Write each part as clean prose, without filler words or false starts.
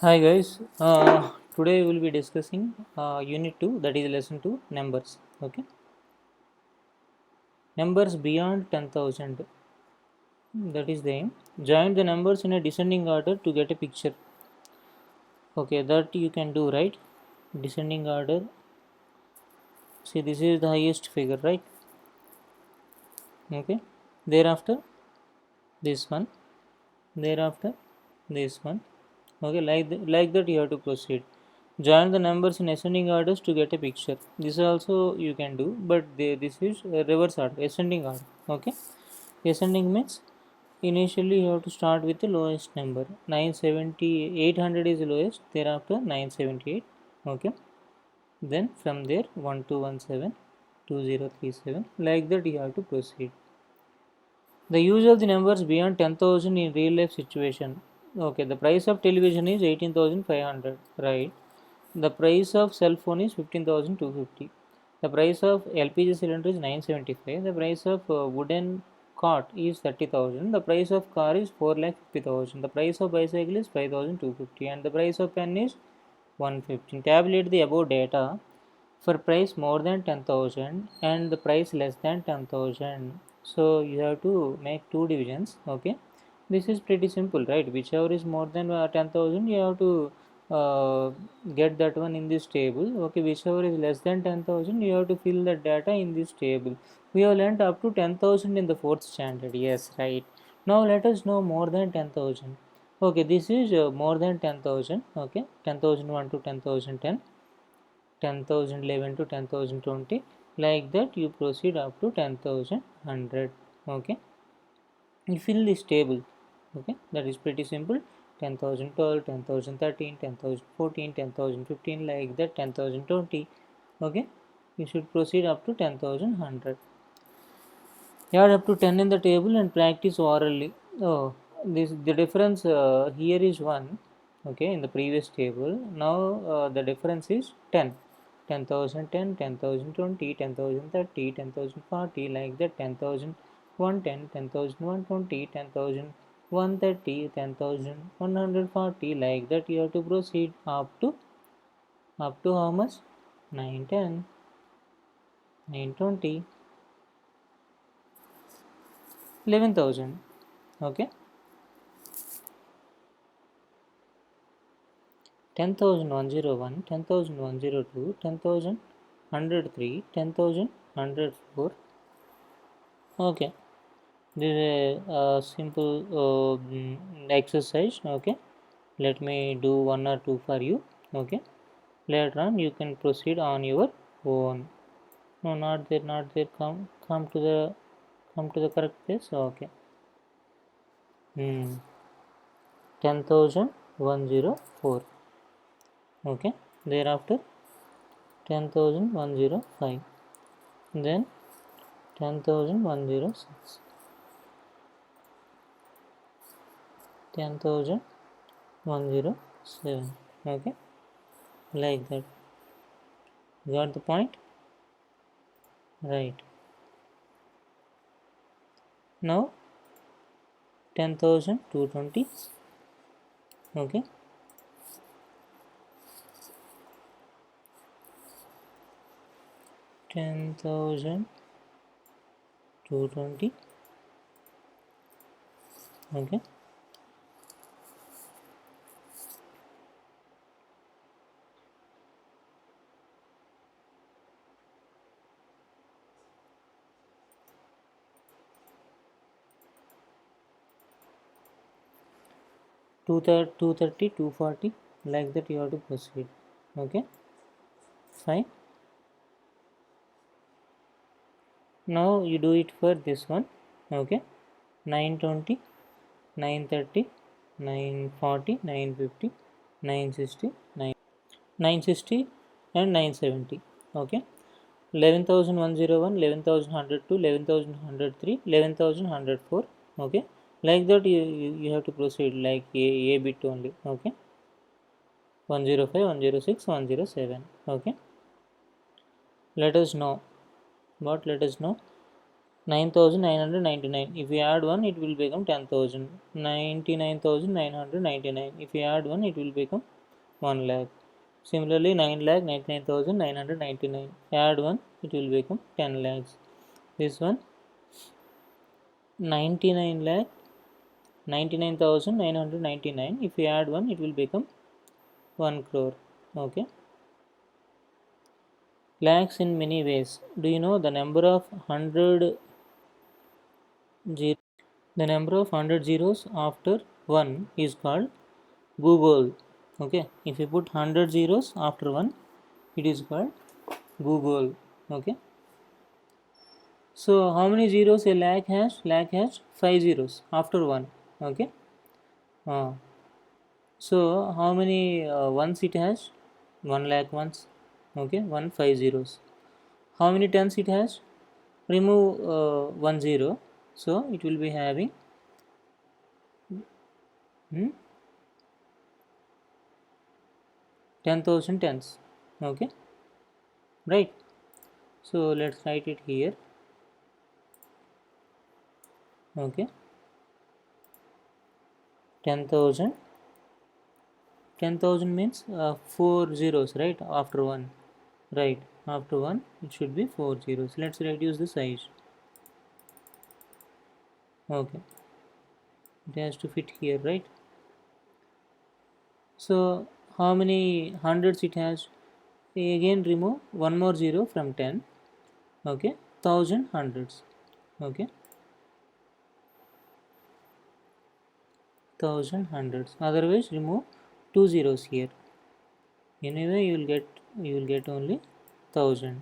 Hi guys, today we will be discussing Unit 2, that is Lesson 2, Numbers. Okay, numbers beyond 10,000, that is the aim. Join the numbers in a descending order to get a picture. Okay, that you can do, right? Descending order. See, this is the highest figure, right? Okay, thereafter this one, thereafter this one. Okay, like that you have to proceed. Join the numbers in ascending orders to get a picture. This also you can do, but this is reverse order, ascending order. Okay, ascending means initially you have to start with the lowest number. 970, 800 is the lowest, thereafter 978. Okay, then from there 1217, 2037, like that you have to proceed. The use of the numbers beyond 10,000 in real life situation. Okay, the price of television is 18,500, right? The price of cell phone is 15,250. The price of LPG cylinder is 975. The price of wooden cart is 30,000. The price of car is 4,50,000. The price of bicycle is 5,250, and the price of pen is 115. Tabulate the above data for price more than 10,000 and the price less than 10,000. So you have to make two divisions. Okay, this is pretty simple, right? Whichever is more than 10,000, you have to get that one in this table. Okay, whichever is less than 10,000, you have to fill the data in this table. We have learned up to 10,000 in the fourth standard. Yes, right. Now let us know more than 10,000. Okay, this is more than 10,000. Okay, 10,001 to 10,010, 10,011 to 10,020, like that you proceed up to 10,100. Okay, you fill this table. Okay, that is pretty simple. 10,012, 10,013, 10,014, 10,015, like that 10,020. Okay, you should proceed up to 10,100. Add up to 10 in the table and practice orally. Oh, this the difference here is 1. Okay, in the previous table. Now the difference is 10. 10,010, 10,020, 10,030, 10,040, like that 10,110, 10,120, 10,130, 10,140, like that you have to proceed up to how much? 910, 920, 11,000. Okay, 10,101, 10,102, 10,103, 10,104. Okay, this is a simple exercise. Okay, let me do one or two for you. Okay, later on you can proceed on your own. No, not there, not there. Come to the correct place. Okay. 10,104. Okay, thereafter 10,105, then 10,106, 10,107. Okay, like that. Got the point? Right. Now 10,220. Okay, 10,220. Okay, 230, 240, like that you have to proceed. Okay, fine. Now you do it for this one. Okay, 920, 930, 940, 950, 960, 960 and 970. Okay, 11,101, 11,102, 11,103, 11,104. Okay, like that you have to proceed like a bit only. Okay, 105, 106, 107. Okay, let us know. What let us know? 9,999. If we add 1, it will become 10,000. 99,999. If we add 1, it will become 1 lakh. Similarly, 9,99,999. Add 1, it will become 10 lakhs. This one, 99 lakh 99,999. If we add 1, it will become 1 crore. Okay. Lakhs in many ways. Do you know the number of 100 the number of 100 zeros after 1 is called Google. Okay, if you put 100 zeros after 1, it is called Google. Okay, so how many zeros a lakh has? Lakh has 5 zeros after 1. Okay, uh, so how many ones it has? 1 lakh ones. Okay, 5 zeros. How many tens it has? Remove 1 zero, so it will be having 10,000 tens. Okay, right. So let's write it here. Okay, 10,000. 10,000 means 4 zeros, right? After 1, right? After 1, it should be 4 zeros. Let's reduce the size. Okay, it has to fit here, right? So how many hundreds it has? Again remove one more zero from 10. Okay, 1000 hundreds. Okay, 1000 hundreds. Otherwise remove 2 zeros here. Anyway, you will get only 1000.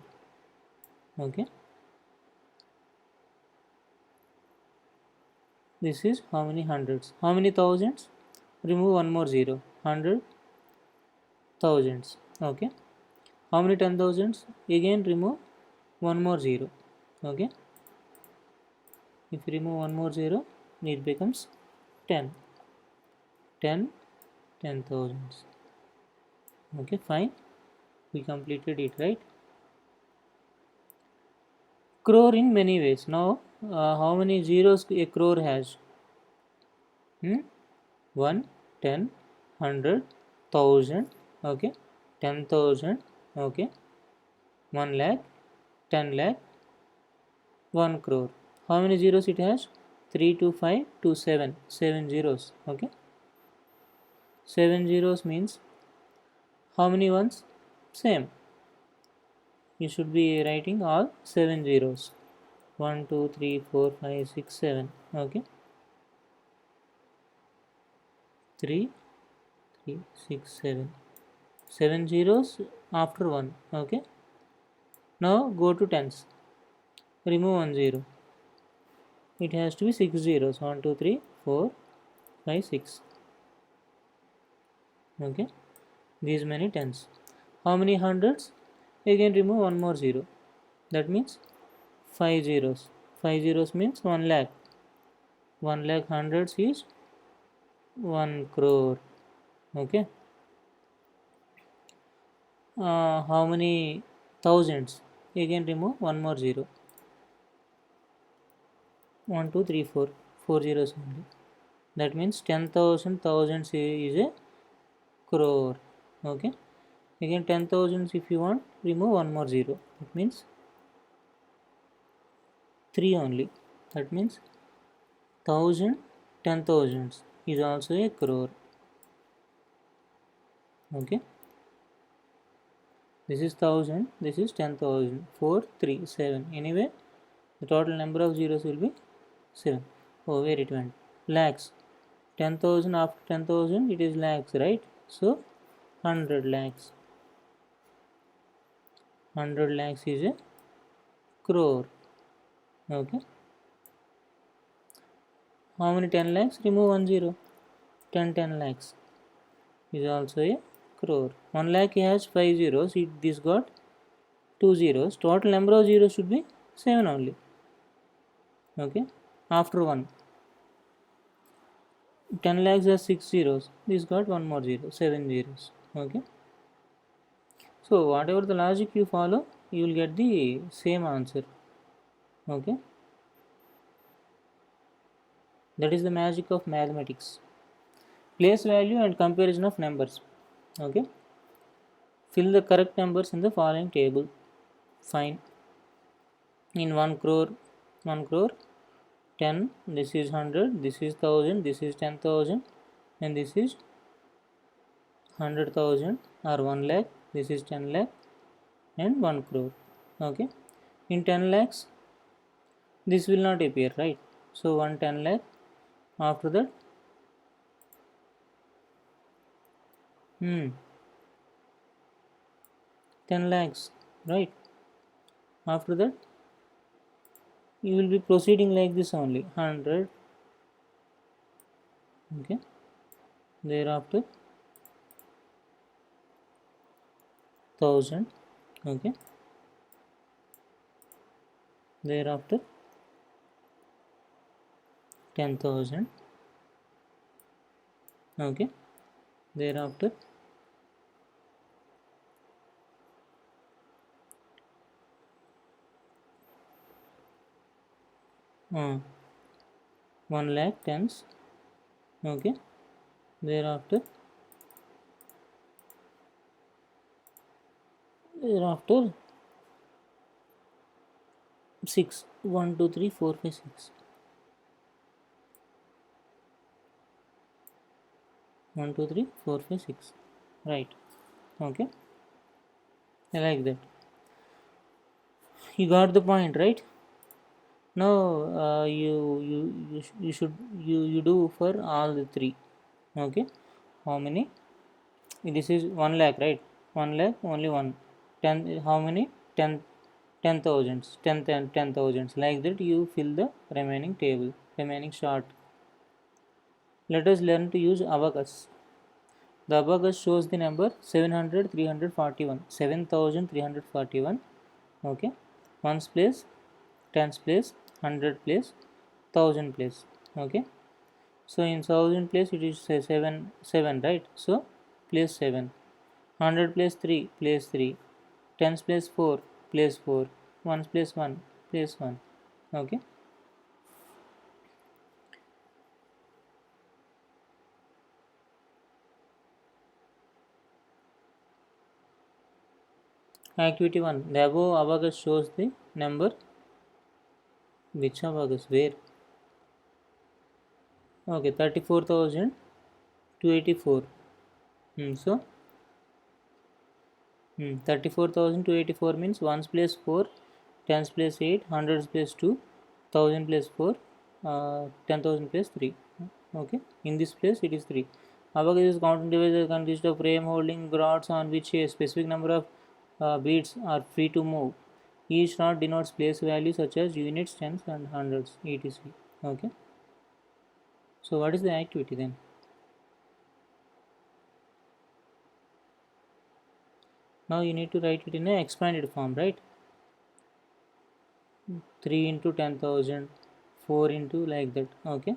Okay, this is how many hundreds. How many thousands? Remove one more zero. 100 thousands. Okay, how many 10,000s? Again remove one more zero. Okay, if you remove one more zero, it becomes 10. 10 10,000s. Okay, fine, we completed it, right? Crore in many ways. Now how many zeros a crore has? 1, 10, 100, 1000. Okay, 10,000. Okay, 1 lakh, 10 lakh, 1 crore. How many zeros it has? 3, 2, 5, 2, 7. 7 zeros. Okay, 7 zeros means how many ones? Same. You should be writing all 7 zeros. 1, 2, 3, 4, 5, 6, 7. Okay, 3, 3, 6, 7. 7 zeros after 1. Okay, now go to tens. Remove 1 zero. It has to be 6 zeros. 1, 2, 3, 4, 5, 6. Okay, these many tens. How many hundreds? Again remove one more zero. That means 5 zeros. 5 zeros means 1 lakh. 1 lakh hundreds is 1 crore. Okay, how many thousands? Again remove one more zero. 1, 2, 3, 4. 4 zeros only. That means 10,000 thousands is a crore. Okay, again 10,000s if you want, remove one more zero. It means 3 only. That means 1000 10,000s is also a crore. Okay, this is 1000, this is 10,000. 4, 3, 7. Anyway, the total number of zeros will be 7. Oh, where it went? Lakhs. 10,000 after 10,000, it is lakhs, right? So 100 lakhs. 100 lakhs is a crore. Okay, how many 10 lakhs? Remove 1 zero. 10 lakhs is also a crore. 1 lakh has 5 zeros. This got 2 zeros. Total number of zeros should be 7 only. Okay, after 1. 10 lakhs has 6 zeros. This got one more zero. 7 zeros. Okay, so whatever the logic you follow, you will get the same answer. Okay, That is the magic of mathematics. Place value and comparison of numbers. Okay. Fill the correct numbers in the following table. Fine. In 1 crore, 1 crore, 10, this is 100, this is 1000, this is 10,000, and this is 100,000 or 1 lakh, this is 10 lakh and 1 crore. Okay. In 10 lakhs, this will not appear, right? So 110 lakh. After that, 10 lakhs, right? After that, you will be proceeding like this only. 100. Okay. Thereafter, 1000. Okay. Thereafter, 10,000. Okay. Thereafter, 1 lakh tens. Okay. Thereafter 6. 1 2 3 4 5 6. 1 2 3 4 5 6. Right. Okay. I like that. You got the point, right? Now you should you do for all the three. Okay. How many? This is 1 lakh, right? 1 lakh only one. 10. How many? 10. 10,000s. 10,000s. Like that you fill the remaining table, remaining chart. Let us learn to use abacus. The abacus shows the number 7,341. 7,341. Okay. Ones place, tens place, 100 place, 1000 place. Okay. So in 1000 place it is 7, right? So place 7. 100 place 3, place 3. Tens place 4, place 4. Ones place 1, place 1. Okay. Activity 1. The above abacus shows the number. Which abacus? Where? Okay, 34,284. So 34,284 means ones place 4, tens place 8, hundreds place 2, 1000 place 4, 10,000 place 3. Okay, in this place it is 3. Abacus is counting device that consists of frame holding rods on which a specific number of beads are free to move. Each rod denotes place value such as units, tens, and hundreds, etc. Okay. So what is the activity then? Now you need to write it in an expanded form, right? 3 into 10,000, 4 into like that. Okay.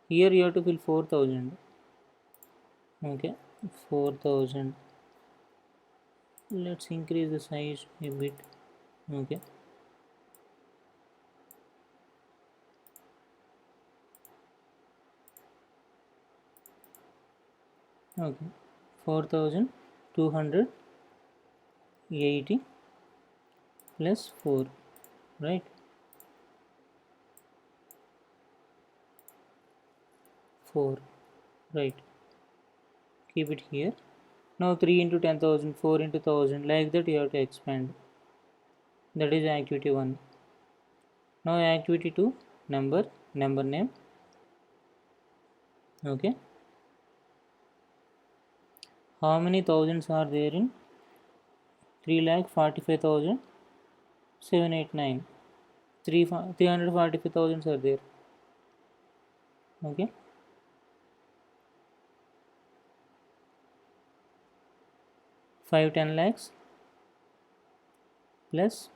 Here you have to fill 4,000. Okay. 4,000. Let's increase the size a bit. Okay. Okay. 4,280 plus 4, right? 4, right? Keep it here. Now 3 into 10,000, 4 into 1000, like that you have to expand. That is activity 1. Now activity 2, number name. Okay. How many thousands are there in 3,45,789? 345,000 are there. Okay. Five 10 lakhs plus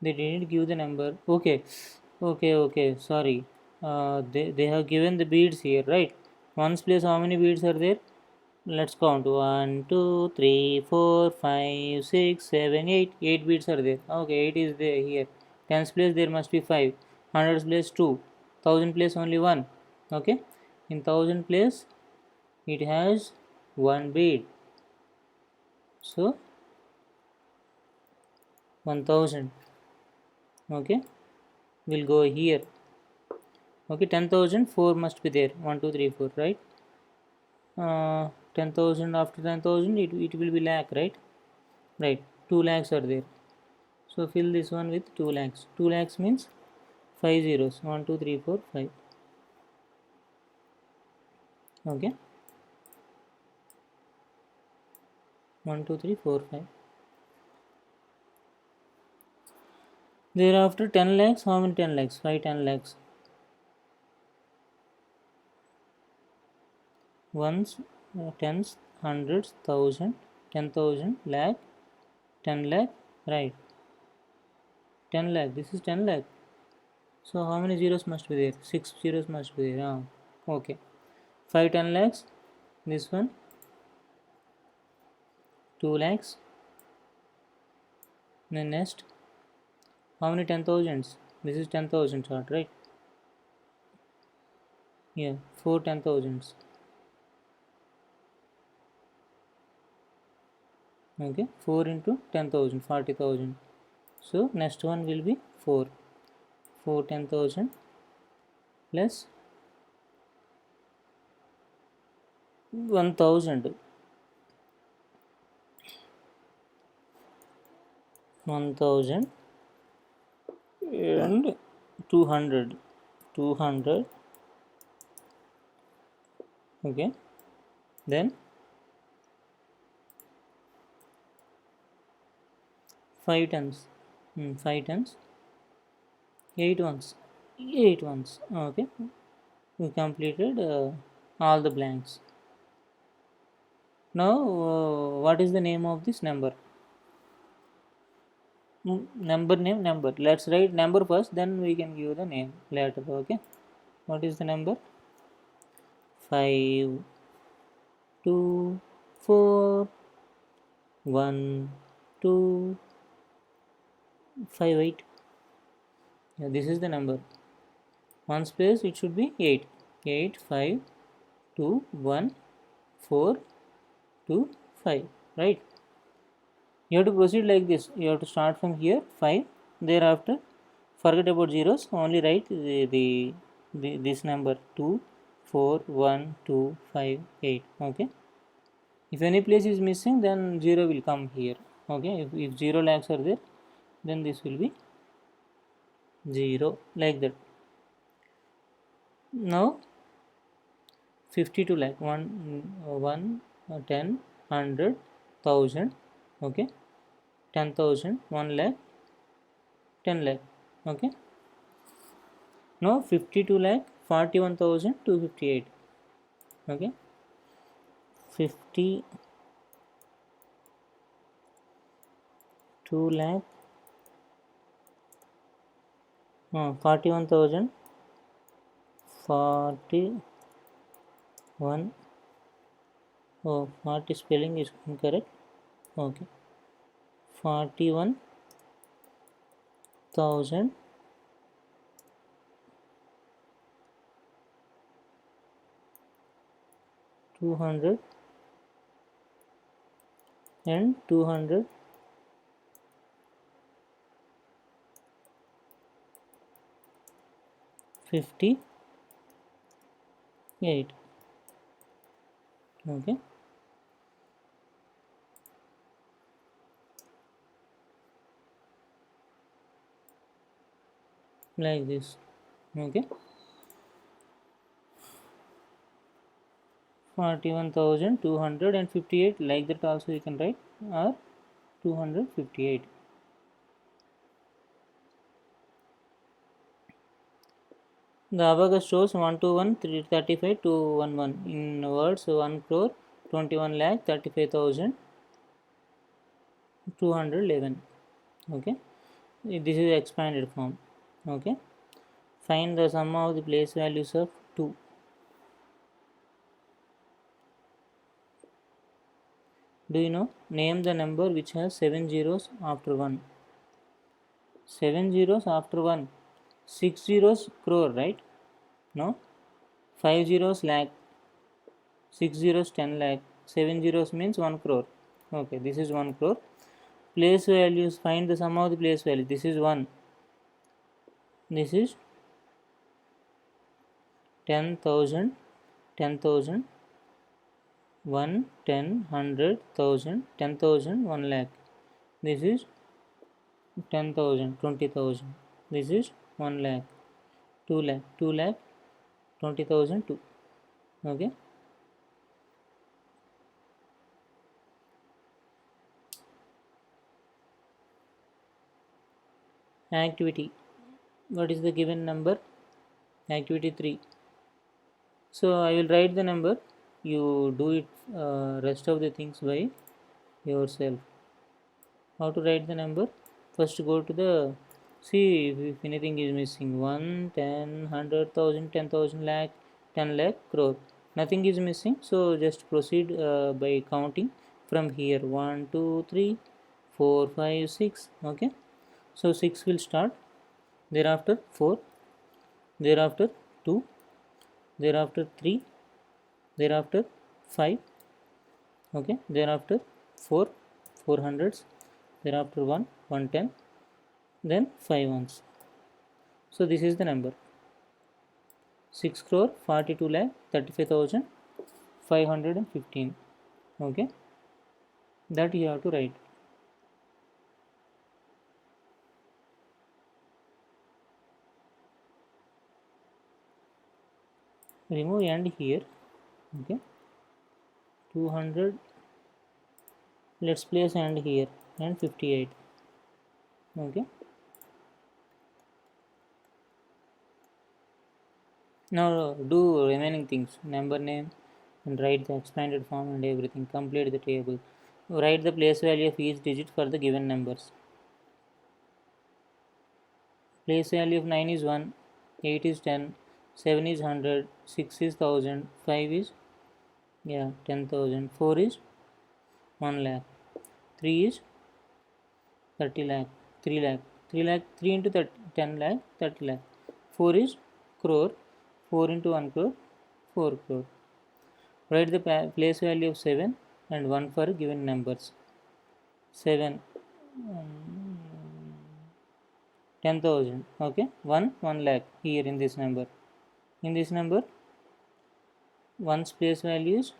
they didn't give the number. Okay. Sorry. They have given the beads here, right? Ones place how many beads are there? Let's count 1, 2, 3, 4, 5, 6, 7, 8. 8 bits are there. Okay, 8 is there here. Tens place there must be 5. Hundreds place 2. Thousand place only 1. Okay, in thousand place it has 1 bit. So 1000. Okay, we'll go here. Okay, 10,000, 4 must be there. 1, 2, 3, 4, right? 10,000, after 10,000 it will be lakh, right? Right, 2 lakhs are there. So fill this one with 2 lakhs. 2 lakhs means 5 zeros. 1, 2, 3, 4, 5. Okay, 1, 2, 3, 4, 5. Thereafter 10 lakhs. How many 10 lakhs? 5 10 lakhs. Ones, tens, hundreds, thousand, 10,000, lakh, 10 lakh, right? 10 lakh. This is 10 lakh. So how many zeros must be there? 6 zeros must be there. Okay. 5 10 lakhs. This one 2 lakhs. Then next, how many 10,000s? This is 10,000 chart, right? Yeah, 4 10,000s. Okay, 4 into 10,000, 40,000. So next one will be 4. 4 10,000 plus 1,000. 1,000 and 200. 200. Okay, then 5 tons. 5 tons. 8 ones. 8 ones. Okay, we completed all the blanks. Now what is the name of this number? Number name, number. Let's write number first, then we can give the name later. Okay, what is the number? 5 2 4 1 2 5 8. Yeah, this is the number. Ones place it should be 8. 8 5 2 1 4 2 5, right? You have to proceed like this. You have to start from here 5. Thereafter forget about zeros, only write this number 2 4 1 2 5 8. Okay, if any place is missing, then 0 will come here. Okay, if 0 lakhs are there, then this will be 0, like that. Now 52 lakh, 1 10 100 1000. Okay, 10,000, 1 lakh, 10 lakh. Okay, now 52 lakh 41,258. Okay, 52 lakh 41,000 41. Oh, 40 spelling is incorrect. Okay, 41,000 200 and 258. Okay, like this. Okay, 41,258, like that also you can write, or 258. The abacus shows 1 to 1 35 to 1 1 in words 1 crore 21 lakh 35,211. Okay, this is expanded form. Okay, find the sum of the place values of 2. Do you know? Name the number which has 7 zeros after 1. 7 zeros after 1. 6 zeros crore, right? No? 5 zeros lakh. 6 zeros 10 lakh. 7 zeros means 1 crore. Okay, this is 1 crore. Place values, find the sum of the place value. This is 1. This is 10,000, 10,000, 1, 10, 100, 1,000, 10,000, 1 lakh. This is 10,000, 20,000. This is 1 lakh, 2 lakh, 2 lakh, 20,000, 2. Okay. Activity. What is the given number? Activity 3. So I will write the number. You do it rest of the things by yourself. How to write the number? First go to the, see if anything is missing. 1, 10, 100,000, 10,000 lakh, 10 lakh, crore. Nothing is missing. So just proceed by counting from here. 1, 2, 3, 4, 5, 6. Okay. So 6 will start. Thereafter 4. Thereafter 2. Thereafter 3. Thereafter 5. Okay. Thereafter 4. 400s. Thereafter 1. 110. Then 5 ones. So this is the number. 6 crore 42 lakh 35,515. Okay. That you have to write. Remove and here. Okay. 200. Let's place and here and 58. Okay. Now do remaining things. Number name and write the expanded form and everything. Complete the table. Write the place value of each digit for the given numbers. Place value of 9 is 1, 8 is 10, 7 is 100, 6 is 1000, 5 is 10,000, 4 is 1 lakh, 3 is 30 lakh, 3 lakh, 3 lakh, 3 into 30, 10 lakh, 30 lakh, 4 is crore, 4 into 1 crore, 4 crore. Write the place value of 7 and 1 for given numbers. 7, 10,000. Okay, 1 lakh here in this number. In this number, 1's place value is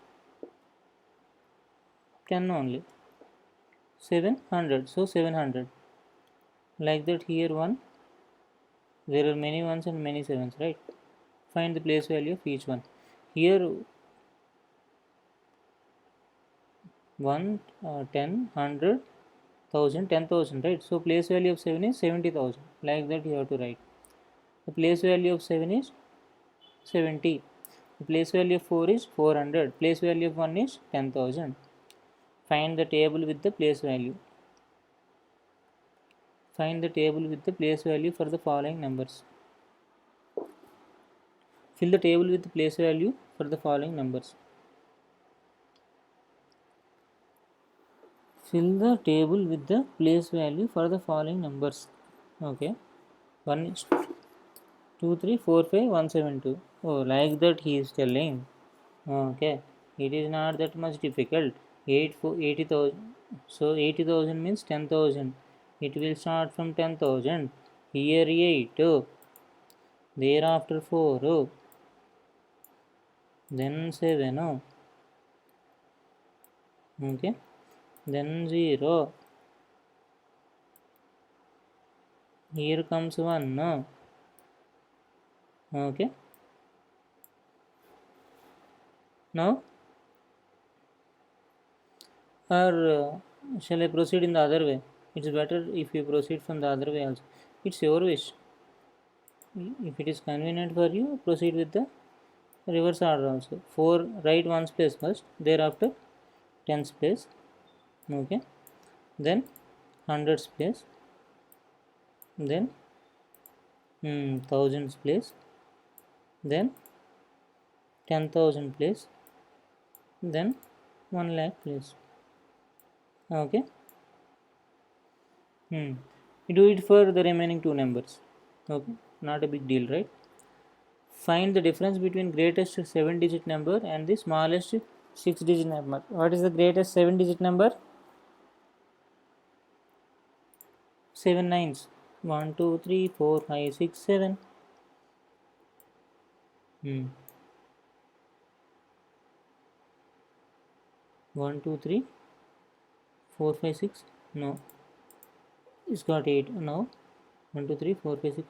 10 only. 700, so 700. Like that here 1. There are many 1s and many 7s, right? Find the place value of each one. Here 1, 10, 100, 1000, 10,000, right? So place value of 7 is 70,000. Like that you have to write. The place value of 7 is 70. The place value of 4 is 400. Place value of 1 is 10,000. Find the table with the place value. Find the table with the place value for the following numbers. Fill the table with the place value for the following numbers. Fill the table with the place value for the following numbers. Okay. 1 is 2, 3, 4, 5, 172. Oh, like that he is telling. Okay. It is not that much difficult. 80,000. So 80,000 means 10,000. It will start from 10,000. Here 8. Thereafter 4. Then 7. Okay. Then 0. Here comes 1. Okay. Now, or shall I proceed in the other way? It's better if you proceed from the other way also. It's your wish. If it is convenient for you, proceed with the reverse order also. 4, write 1's place first, thereafter 10's place. Okay. Then 100's place. Then 1000's place. Then 10,000 place. Then 1 lakh place. Okay. You do it for the remaining two numbers. Okay, not a big deal, right? Find the difference between greatest 7-digit number and the smallest 6-digit number. What is the greatest 7-digit number? 7 nines. 1, 2, 3, 4, 5, 6, 7. Hmm. 1, 2, 3, 4, 5, 6. No, it's got 8 now. 1, 2, 3, 4, 5, 6.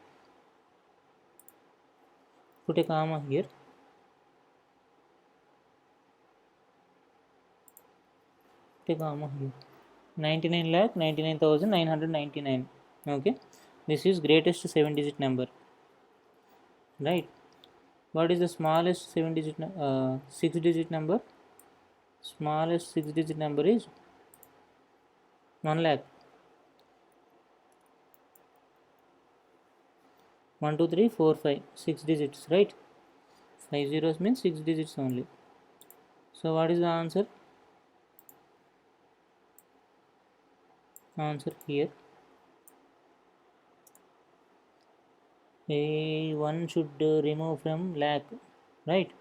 Put a comma here. Put a comma here. 99 lakh 99,999. Okay, this is greatest 7-digit number, right? What is the smallest 6-digit number? Smallest 6-digit number is 1 lakh. 1, 2, 3, 4, 5, 6 digits, right? 5 zeros means 6 digits only. So what is the answer? Answer here. One should remove from lakh, right?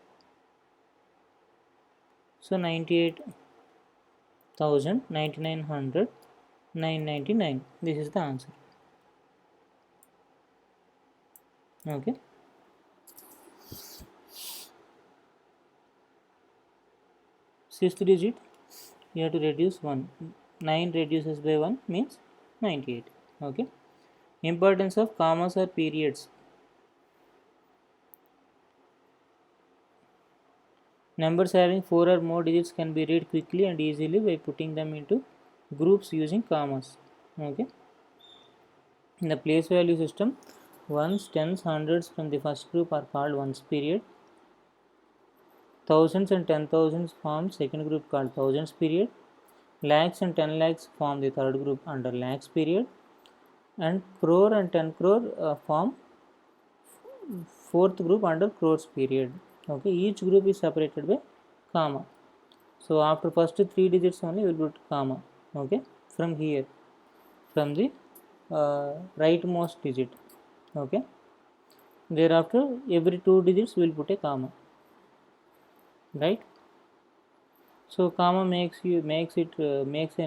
So 98,999. This is the answer. Okay. Sixth digit, you have to reduce 1. 9 reduces by 1 means 98. Okay. Importance of commas or periods. Numbers having 4 or more digits can be read quickly and easily by putting them into groups using commas. Okay. In the place value system, ones, tens, hundreds from the first group are called ones period. Thousands and 10,000s form second group called thousands period. Lakhs and 10 lakhs form the third group under lakhs period. And crore and 10 crore form fourth group under crores period. Okay, each group is separated by comma. So after first 3 digits only we will put comma. Okay, from here, from the rightmost digit. Okay, thereafter every 2 digits we will put a comma, right? So comma makes a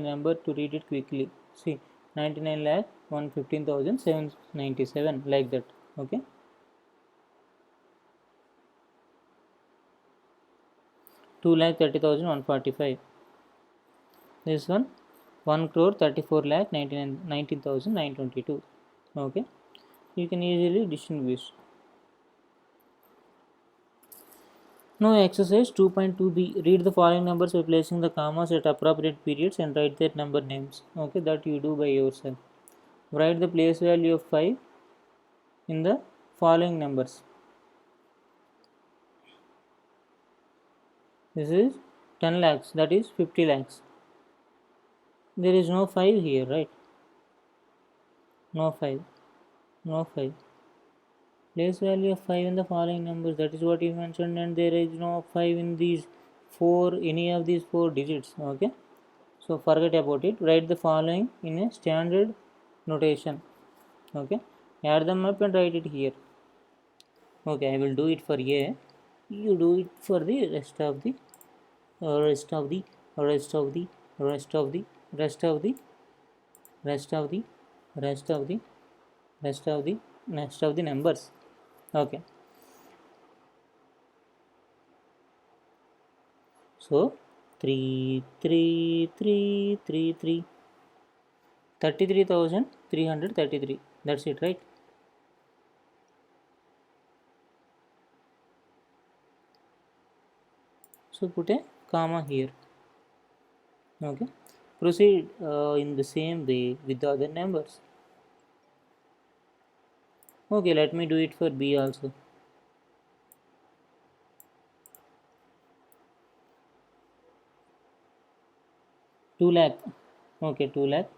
number to read it quickly. See, 99 lakh 115,797, like that. Okay, 2 lakh 30,145. This one 1 crore 34 lakh 19,922. Okay, you can easily distinguish. Now exercise 2.2b. Read the following numbers by placing the commas at appropriate periods and write their number names. Okay, that you do by yourself. Write the place value of 5 in the following numbers. This is 10 lakhs, that is 50 lakhs. There is no 5 here, right? No 5. No 5. Place value of 5 in the following numbers, that is what you mentioned, and there is no 5 in these 4, any of these 4 digits. Okay, so forget about it. Write the following in a standard notation. Okay, add them up and write it here. Okay, I will do it for A, you do it for the rest of the rest of the rest of the rest of the rest of the rest of the rest of the rest of the rest of the numbers. Okay, so 3 3 3 3 3 33,333. That's it, right? So put a comma here. Okay, proceed in the same way with the other numbers. Okay, let me do it for B also. 2 lakh. Okay, 2 lakh.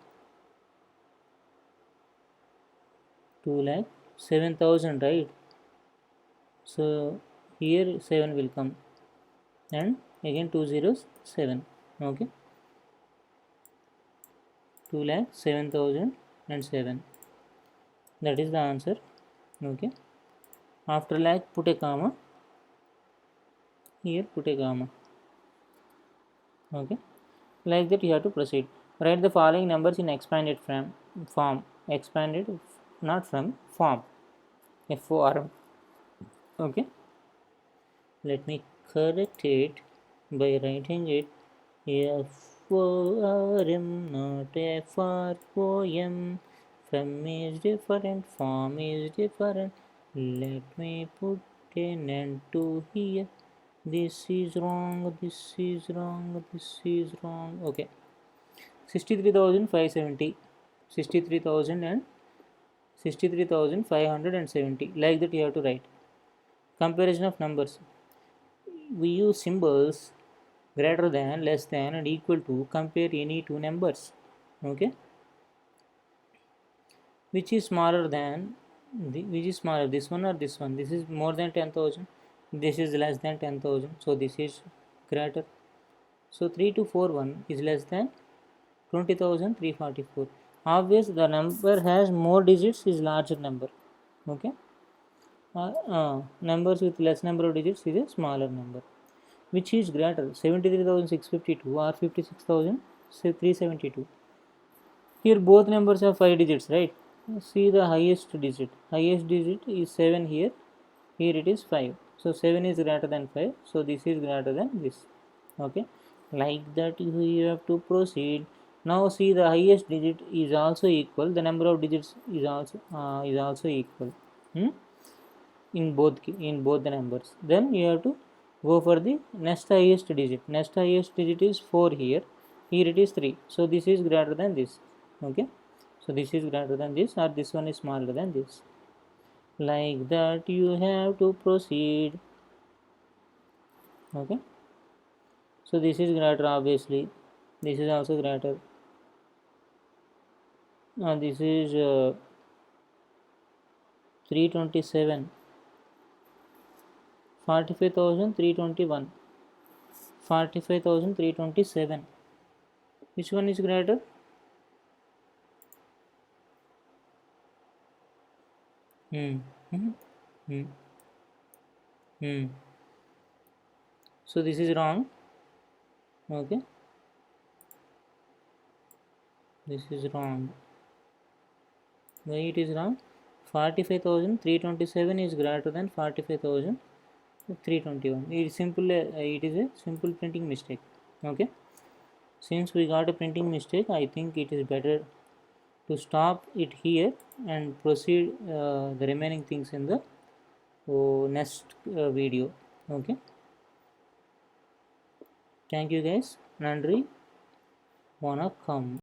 2 lakh 7,000, right? So here 7 will come and again 2 zeros 7. Okay, 2,07,007. That is the answer. Okay, after lakh put a comma, here put a comma. Okay, like that you have to proceed. Write the following numbers in expanded form. Expanded, not from, form. FORM. Okay, let me correct it by writing it FORM, not FROM. From is different, form is different. Let me put an end to here. This is wrong, this is wrong, this is wrong. Okay, 63,570, 63,000 and 63,570. Like that you have to write. Comparison of numbers. We use symbols greater than, less than, and equal to compare any two numbers. Okay, which is smaller than which is smaller, this one or this one? This is more than 10,000, this is less than 10,000, so this is greater. So 3241 is less than 20,344. Obvious, the number has more digits is larger number. Okay, numbers with less number of digits is a smaller number. Which is greater, 73,652 or 56,372? Here both numbers have 5 digits, right? See the highest digit. Highest digit is 7 here. Here it is 5. So 7 is greater than 5. So this is greater than this. Okay. Like that you have to proceed. Now see the highest digit is also equal. The number of digits is also equal. In both the numbers. Then you have to go for the next highest digit. Next highest digit is 4 here. Here it is 3. So this is greater than this. Okay, so this is greater than this, or this one is smaller than this. Like that you have to proceed. Okay, so this is greater, obviously. This is also greater. This is 327, 45,321, 45,327. Which one is greater? Hmm. Hmm. Hmm. Hmm. So this is wrong. Okay, this is wrong. Why it is wrong? 45,327 is greater than 45,321. It is simple. It is a simple printing mistake. Okay. Since we got a printing mistake, I think it is better to stop it here and proceed the remaining things in the next video. Okay. Thank you guys. Nandri, wanna come.